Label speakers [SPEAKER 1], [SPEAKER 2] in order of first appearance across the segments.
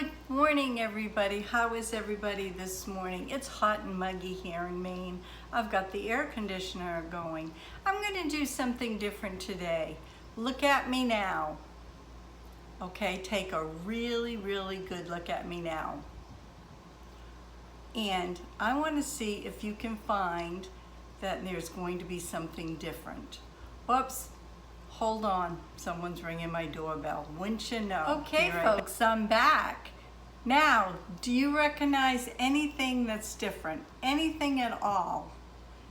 [SPEAKER 1] Good morning, everybody. How is everybody this morning? It's hot and muggy here in Maine. I've got the air conditioner going. I'm going to do something different today. Look at me now. Okay, take a really good look at me now. And I want to see if you can find that there's going to be something different. Whoops. Hold on, someone's ringing my doorbell. Wouldn't you know? Okay, folks, I'm back. Now, do you recognize anything that's different? Anything at all?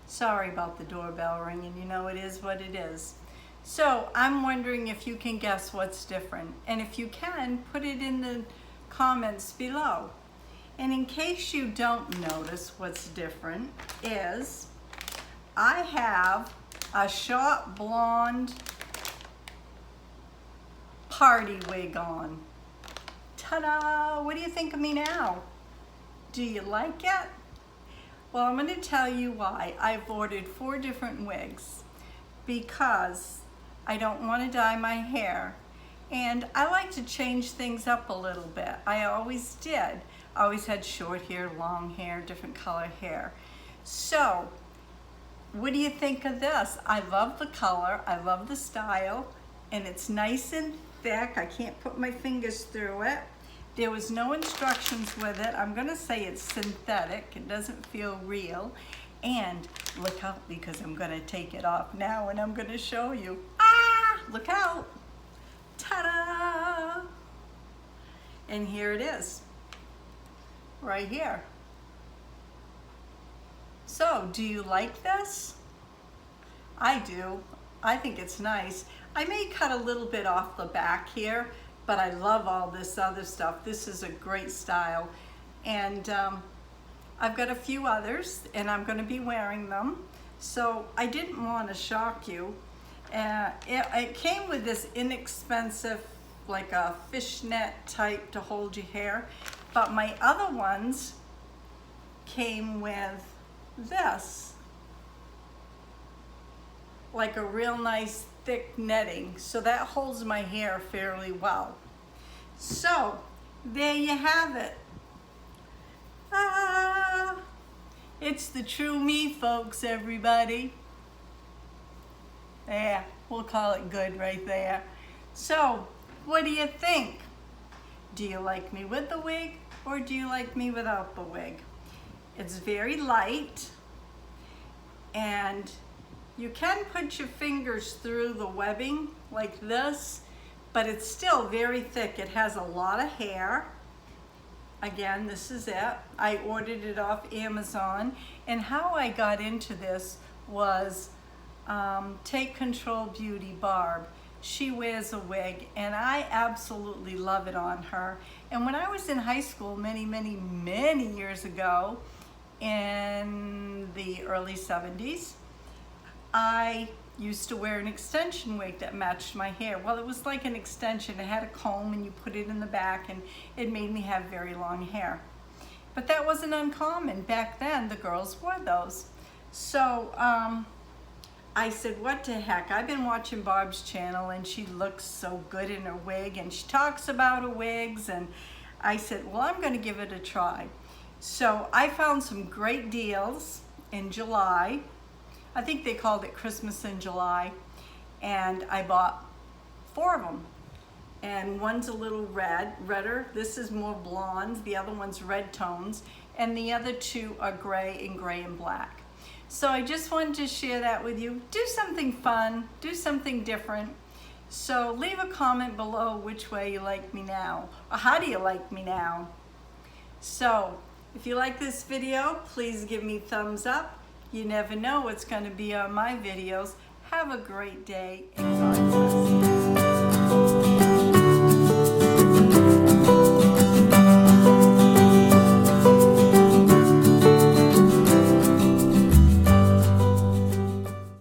[SPEAKER 1] Sorry about the doorbell ringing, you know it is what it is. So, I'm wondering if you can guess what's different. And if you can, put it in the comments below. And in case you don't notice what's different is, I have a short blonde party wig on. Ta-da! What do you think of me now? Do you like it? Well, I'm going to tell you why. I've ordered 4 different wigs because I don't want to dye my hair and I like to change things up a little bit. I always did. I always had short hair, long hair, different color hair. So, what do you think of this? I love the color, I love the style, and it's nice and thick. I can't put my fingers through it. There was no instructions with it. I'm gonna say it's synthetic. It doesn't feel real. And look out, because I'm gonna take it off now and I'm gonna show you. Ah, look out. Ta-da! And here it is, right here. So, do you like this? I do. I think it's nice. I may cut a little bit off the back here, but I love all this other stuff. This is a great style. And I've got a few others, and I'm going to be wearing them. So I didn't want to shock you. It came with this inexpensive, like a fishnet type to hold your hair. But my other ones came with this, like a real nice thick netting, so that holds my hair fairly well. So there you have it. It's the true me, folks, everybody. Yeah, we'll call it good right there. So what do you think? Do you like me with the wig or do you like me without the wig? It's very light, and you can put your fingers through the webbing like this, but it's still very thick. It has a lot of hair. Again, this is it. I ordered it off Amazon, and how I got into this was Take Control Beauty Barb. She wears a wig, and I absolutely love it on her. And when I was in high school many years ago, in the early 70s, I used to wear an extension wig that matched my hair. Well, it was like an extension. It had a comb and you put it in the back, and it made me have very long hair. But that wasn't uncommon. Back then, the girls wore those. So I said, what the heck? I've been watching Barb's channel and she looks so good in her wig and she talks about her wigs, and I said, well, I'm going to give it a try. So I found some great deals in July. I think they called it Christmas in July, and I bought 4 of them. And one's a little redder. This is more blonde. The other one's red tones, and the other 2 are gray and black. So I just wanted to share that with you. Do something fun, do something different. So leave a comment below which way you like me now, or how do you like me now. So if you like this video, please give me a thumbs up. You never know what's going to be on my videos. Have a great day.